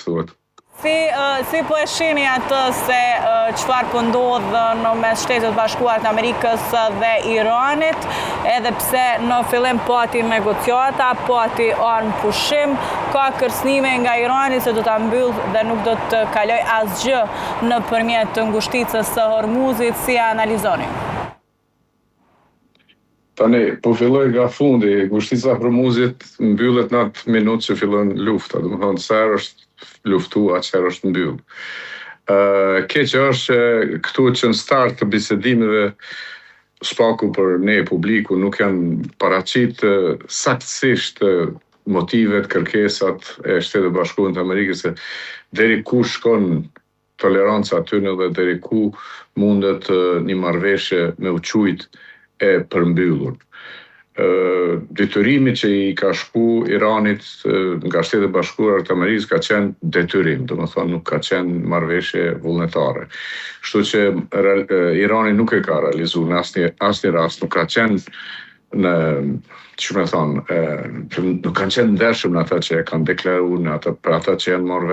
thuhet. Si po e shihni atë se çfarë po ndodh në mes Shtetit Bashkuar të Amerikës dhe Iranit, edhe pse në fillim pati negociata, pati armë pushim, ka kërcënime nga Irani se do ta mbyll dhe nuk do të kaloj asgjë nëpërmjet ngushticës së Hormuzit, si e analizoni? Tani, po filloj nga fundi, ngushtica e Hormuzit mbyllet në atë minutë që fillon lufta, do të thonë sa herë është luftuar, çfarë është mbyll. Keq është që këtu që në start të bisedimeve shpaku për ne publiku nuk janë paraqit saktësisht motivet, kërkesat e Shtetit Bashkuar të Amerikës, se deri ku shkon toleranca aty dhe deri ku mundet një marrëveshje me u quajt e përmbyllur. Detyrimi që i ka shku Iranit nga Shtetet Bashkuara të Amerikës ka qenë detyrim, do të thonë nuk ka qenë marrëveshje vullnetare. Kështu që Irani nuk e ka realizuar në asnjë rast, nuk ka qenë nuk kanë qenë ndershëm në ata që e kanë deklaruar, në ata që janë marrë